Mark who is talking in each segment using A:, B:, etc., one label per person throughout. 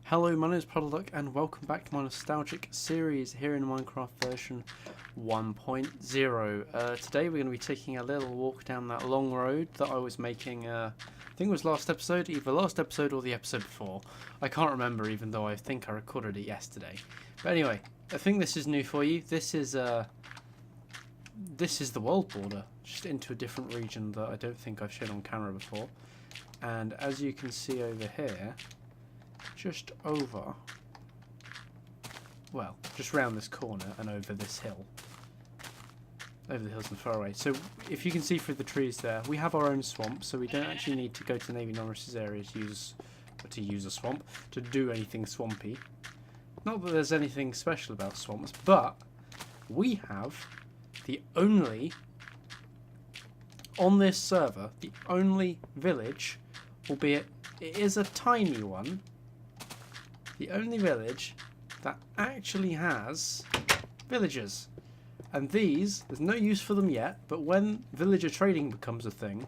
A: Hello, my name is Puddleduck and welcome back to my nostalgic series here in Minecraft version 1.0. Today we're going to be taking a little walk down that long road that I was making, I think it was last episode, either last episode or the episode before. I can't remember, even though I think I recorded it yesterday. But anyway, I think this is new for you. This is the world border, just into a different region that I don't think I've shown on camera before. And as you can see over here, just over, well, just round this corner and over this hill, over the hills and far away. So if you can see through the trees there, we have our own swamp, so we don't actually need to go to Navy Norris's area to use a swamp, to do anything swampy. Not that there's anything special about swamps, but we have the only, on this server, the only village, albeit it is a tiny one, the only village that actually has villagers. And these, there's no use for them yet, but when villager trading becomes a thing,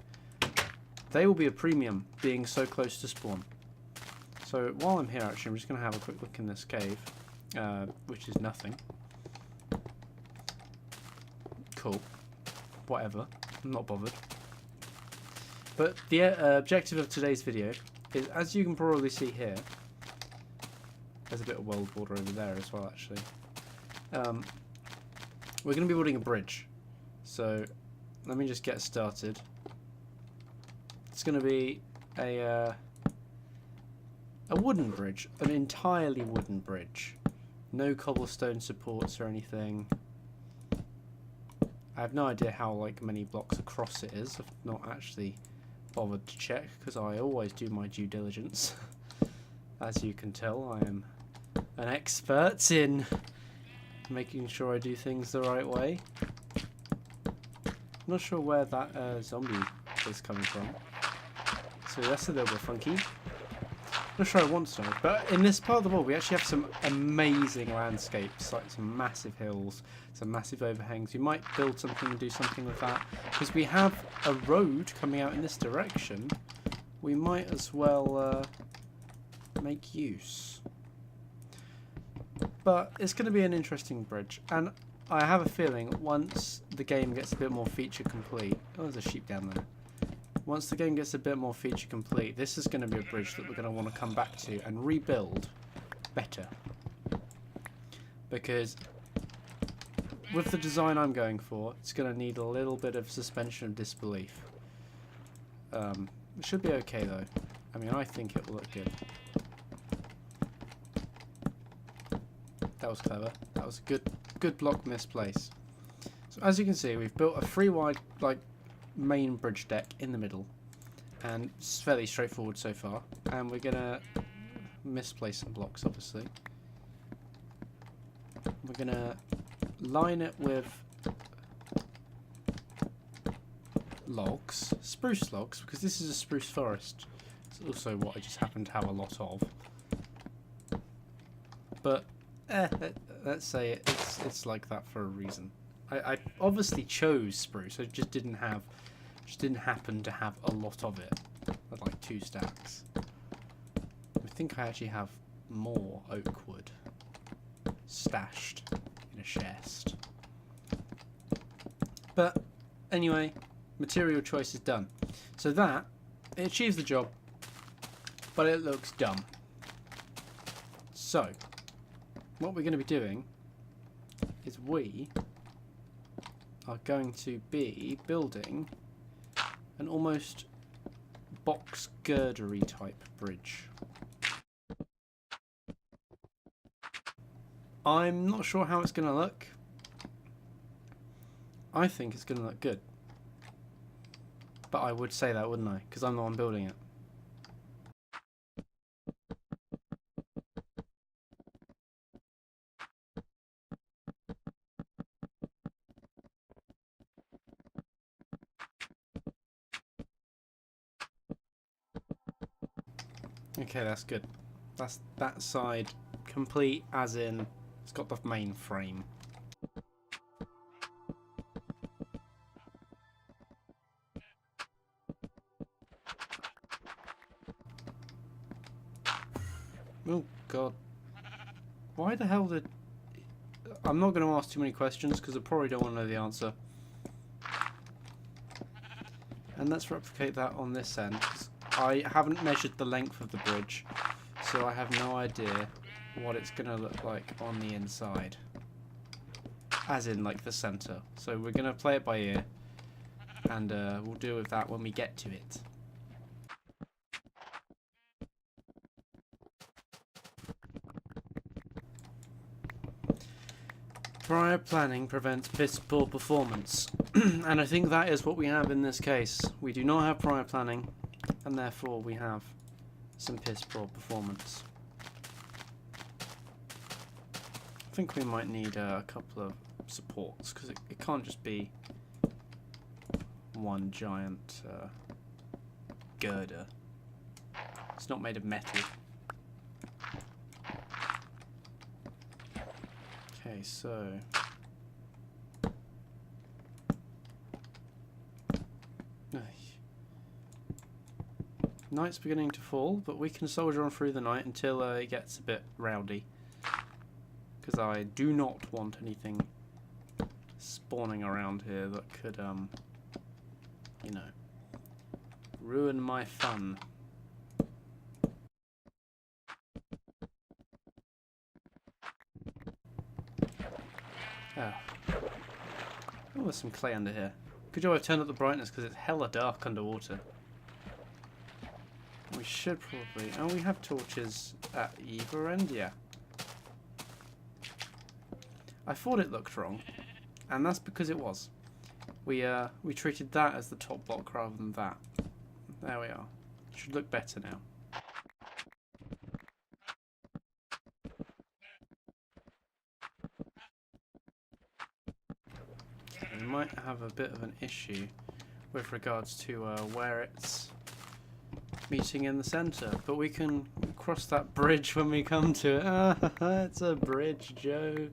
A: they will be a premium, being so close to spawn. So while I'm here, actually, I'm just going to have a quick look in this cave, which is nothing. Cool. Whatever. I'm not bothered. But the objective of today's video is, as you can probably see here, there's a bit of world border over there as well, actually. We're going to be building a bridge. So let me just get started. It's going to be a wooden bridge, an entirely wooden bridge. No cobblestone supports or anything. I have no idea how many blocks across it is. I've not actually bothered to check because I always do my due diligence. As you can tell, I am an expert in making sure I do things the right way. I'm not sure where that zombie is coming from, so that's a little bit funky. Not sure I want to know, but in this part of the world we actually have some amazing landscapes, like some massive hills, some massive overhangs. You might build something and do something with that, because we have a road coming out in this direction. We might as well make use. But it's going to be an interesting bridge, and I have a feeling once the game gets a bit more feature complete... Oh, there's a sheep down there. Once the game gets a bit more feature complete, this is going to be a bridge that we're going to want to come back to and rebuild better. Because with the design I'm going for, it's going to need a little bit of suspension of disbelief. It should be okay though. I mean, I think it will look good. That was clever. That was a good block misplaced. So as you can see, we've built a 3-wide main bridge deck in the middle, and it's fairly straightforward so far. And we're gonna misplace some blocks, obviously. We're gonna line it with logs, spruce logs, because this is a spruce forest. It's also what I just happen to have a lot of. But let's say it's like that for a reason. I obviously chose spruce. I just didn't happen to have a lot of it. I'd like 2 stacks. I think I actually have more oak wood stashed in a chest. But anyway, material choice is done. So that it achieves the job, but it looks dumb. So what we're going to be doing is we are going to be building an almost box girdery type bridge. I'm not sure how it's going to look. I think it's going to look good. But I would say that, wouldn't I? Because I'm the one building it. Okay, that's good. That's that side complete, as in it's got the main frame. Oh, God. Why the hell did... I'm not going to ask too many questions because I probably don't want to know the answer. And let's replicate that on this end. 'Cause I haven't measured the length of the bridge, so I have no idea what it's going to look like on the inside. As in, like, the centre. So we're going to play it by ear, and we'll deal with that when we get to it. Prior planning prevents piss poor performance. And I think that is what we have in this case. We do not have prior planning, and therefore we have some piss poor performance. I think we might need a couple of supports, because it can't just be one giant girder. It's not made of metal. Okay, so night's beginning to fall, but we can soldier on through the night until it gets a bit rowdy, because I do not want anything spawning around here that could, you know, ruin my fun. Oh, there's some clay under here. Good job I turned up the brightness because it's hella dark underwater. We should probably... Oh, we have torches at either end, yeah. I thought it looked wrong, and that's because it was. We treated that as the top block rather than that. There we are. Should look better now. We might have a bit of an issue with regards to where it's meeting in the centre, but we can cross that bridge when we come to it. It's a bridge joke.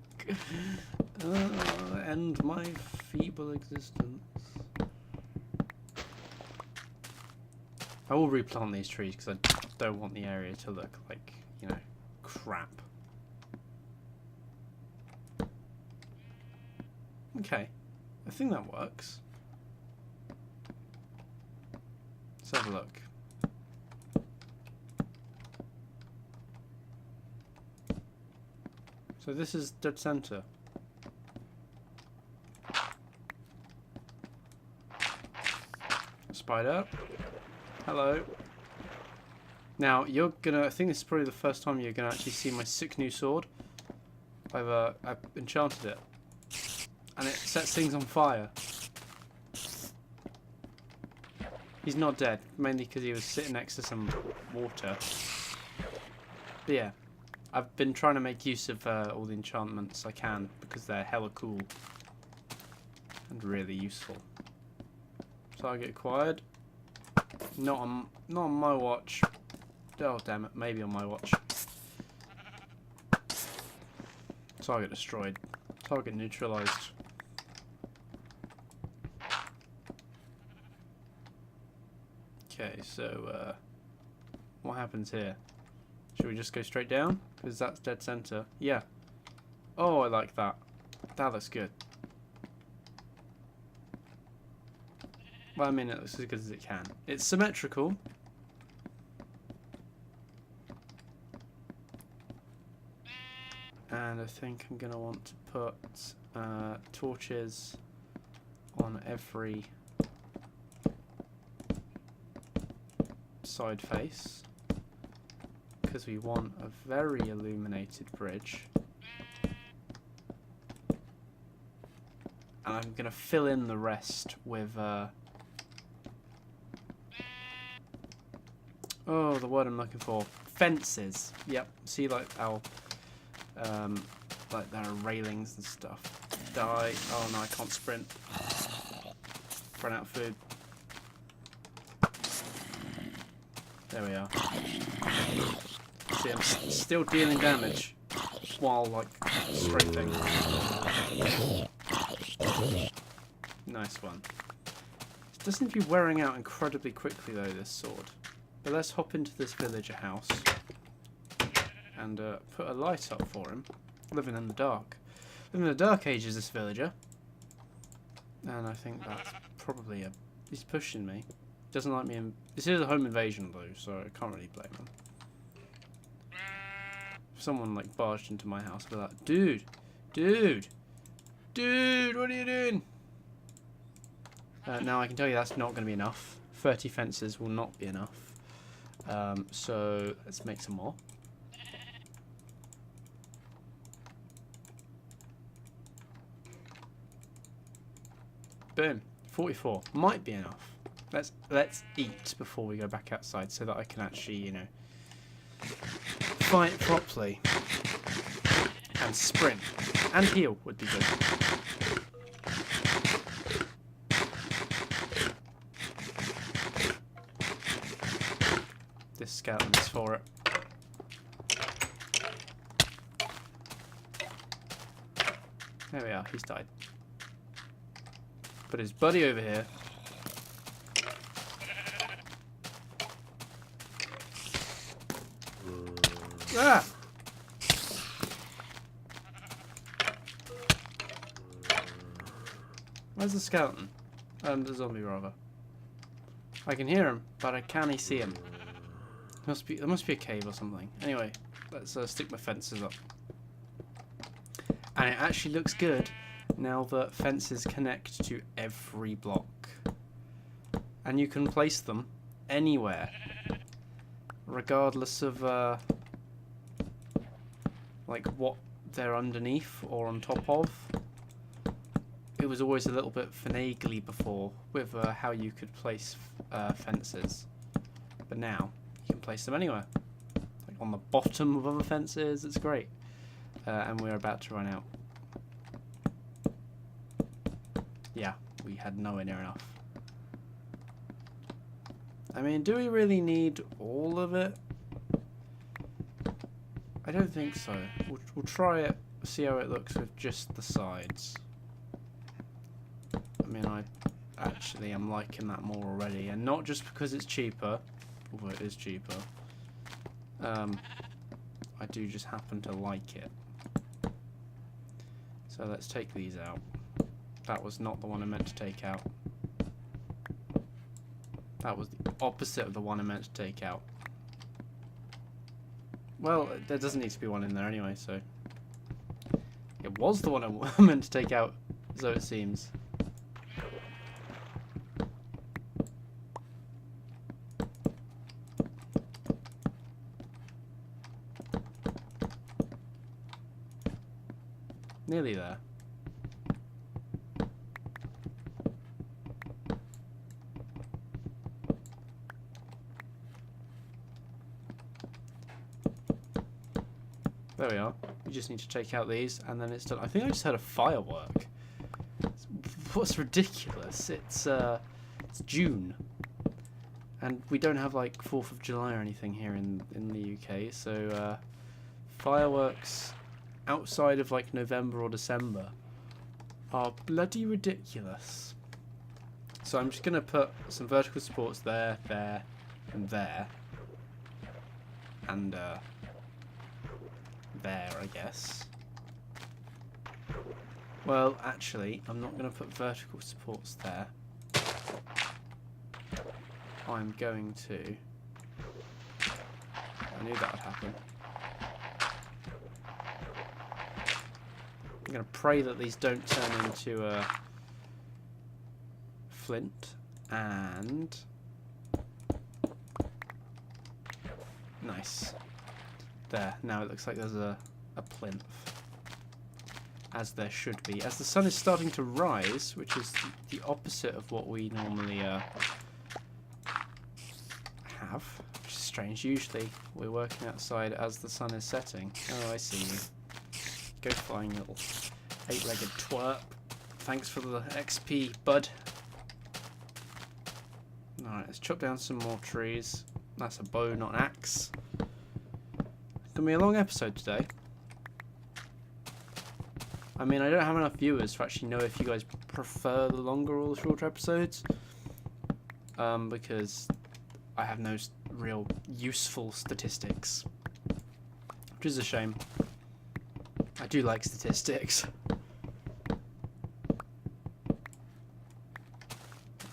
A: End my feeble existence. I will replant these trees because I don't want the area to look like, you know, crap. Okay. I think that works. Let's have a look. So this is dead center. Spider. Hello. Now you're gonna. I think this is probably the first time you're gonna actually see my sick new sword. I've enchanted it. And it sets things on fire. He's not dead, mainly because he was sitting next to some water. But yeah, I've been trying to make use of all the enchantments I can because they're hella cool and really useful. Target acquired. Not on my watch. Oh damn it! Maybe on my watch. Target destroyed. Target neutralized. Okay, so what happens here? Should we just go straight down? Because that's dead center. Yeah. Oh, I like that. That looks good. Well, I mean, it looks as good as it can. It's symmetrical. And I think I'm going to want to put torches on every side face, because we want a very illuminated bridge. And I'm going to fill in the rest with oh, the word I'm looking for, fences. Yep, see, like our like there are railings and stuff. Die. Oh no, I can't sprint. Run out of food. There we are. See, I'm still dealing damage while, like, strafing. Nice one. It does seem to be wearing out incredibly quickly, though, this sword. But let's hop into this villager house. and put a light up for him. Living in the dark. Living in the dark ages, this villager. And I think that's probably he's pushing me. Doesn't like me. This is a home invasion though, so I can't really blame him. If someone like barged into my house, I'd be like, dude, what are you doing? Now I can tell you that's not going to be enough. 30 fences will not be enough. So let's make some more. Boom. 44 might be enough. Let's eat before we go back outside so that I can actually, you know, fight properly and sprint and heal would be good. This skeleton is for it. There we are. He's died. Put his buddy over here. Ah! Where's the skeleton? The zombie rather. I can hear him, but I can't see him. There must be a cave or something. Anyway, let's stick my fences up. And it actually looks good now that fences connect to every block. And you can place them anywhere, regardless of like what they're underneath or on top of. It was always a little bit finagly before with how you could place fences, but now you can place them anywhere, like on the bottom of other fences. It's great. And we're about to run out. Yeah, we had nowhere near enough. I mean, do we really need all of it? I don't think so. We'll try it, see how it looks with just the sides. I mean, I actually am liking that more already, and not just because it's cheaper, although it is cheaper. I do just happen to like it. So let's take these out. That was not the one I meant to take out. That was the opposite of the one I meant to take out. Well, there doesn't need to be one in there anyway, so... It was the one I meant to take out, so it seems. Nearly there. There we are. We just need to take out these and then it's done. I think I just had a firework. What's ridiculous? It's June. And we don't have like 4th of July or anything here in the UK, so fireworks outside of like November or December are bloody ridiculous. So I'm just going to put some vertical supports there, there, and there. And there, I guess. Well, actually, I'm not going to put vertical supports there. I'm going to... I knew that would happen. I'm going to pray that these don't turn into a flint, and... Nice. There, now it looks like there's a plinth. As there should be. As the sun is starting to rise, which is the opposite of what we normally have. Which is strange. Usually we're working outside as the sun is setting. Oh, I see you. Go flying, little 8-legged twerp. Thanks for the XP, bud. Alright, let's chop down some more trees. That's a bow, not an axe. Gonna be a long episode today. I mean, I don't have enough viewers to actually know if you guys prefer the longer or the shorter episodes. Because I have no real useful statistics which is a shame. I do like statistics. Right,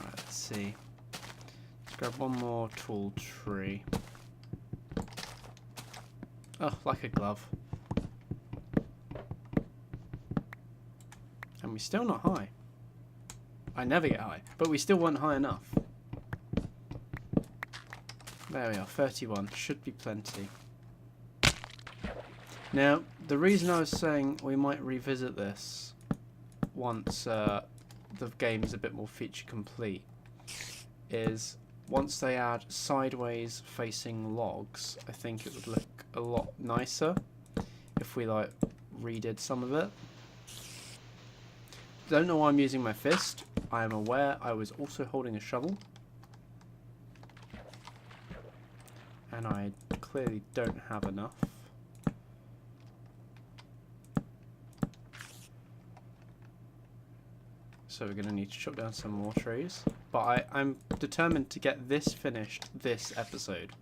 A: let's see. Let's grab one more tall tree. Oh, like a glove. And we're still not high. I never get high, but we still weren't high enough. There we are, 31. Should be plenty. Now, the reason I was saying we might revisit this once the game is a bit more feature complete is once they add sideways facing logs, I think it would look a lot nicer if we like redid some of it. Don't know why I'm using my fist. I am aware I was also holding a shovel. And I clearly don't have enough. So we're going to need to chop down some more trees. But I'm determined to get this finished this episode.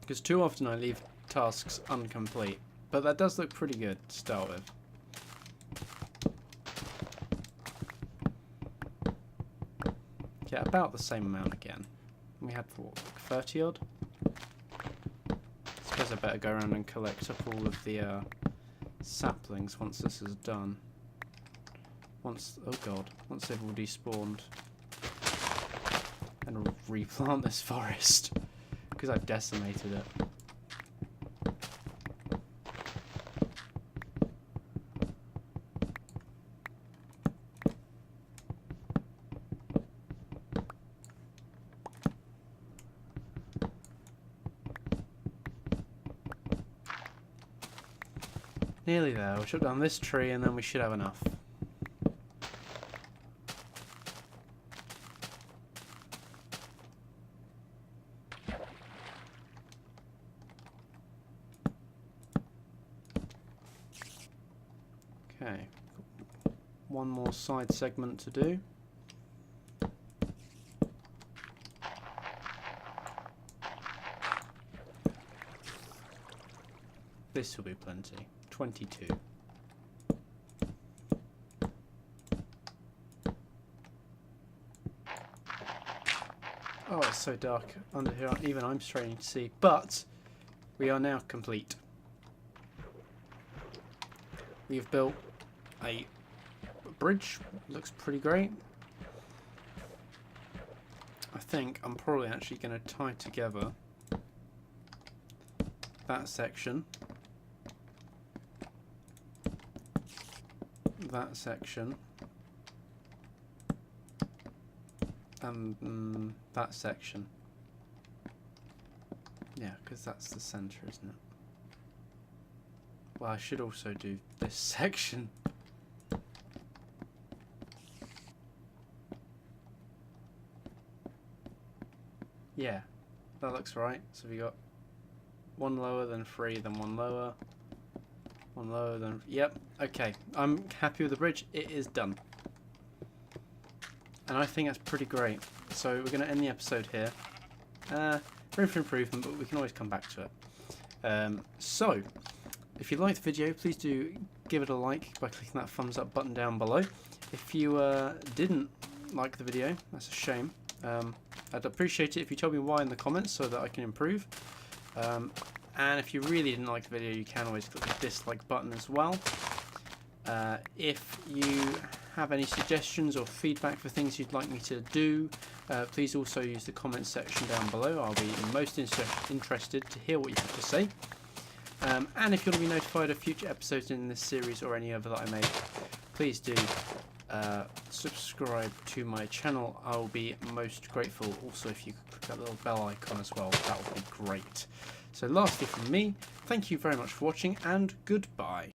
A: Because too often I leave tasks incomplete. But that does look pretty good to start with. Yeah, about the same amount again. We had for what, like 30 odd? I suppose I better go around and collect up all of the saplings once this is done. Once, oh god, once they've all despawned. And replant this forest. Because I've decimated it. Nearly there. We'll chop down this tree and then we should have enough. Okay. One more side segment to do. This will be plenty. 22. Oh, it's so dark under here. Even I'm straining to see. But we are now complete. We have built a bridge. Looks pretty great. I think I'm probably actually going to tie together that section. That section and that section. Yeah, because that's the center, isn't it? Well, I should also do this section. Yeah, that looks right. So we got one lower, then 3, then one lower. One lower than... Yep, okay. I'm happy with the bridge. It is done. And I think that's pretty great. So we're going to end the episode here. Room for improvement, but we can always come back to it. So, if you liked the video, please do give it a like by clicking that thumbs up button down below. If you didn't like the video, that's a shame. I'd appreciate it if you told me why in the comments so that I can improve. And if you really didn't like the video, you can always click the dislike button as well. If you have any suggestions or feedback for things you'd like me to do, please also use the comments section down below. I'll be most interested to hear what you have to say. And if you want to be notified of future episodes in this series or any other that I make, please do subscribe to my channel. I'll be most grateful. Also, if you could click that little bell icon as well, that would be great. So lastly from me, thank you very much for watching and goodbye.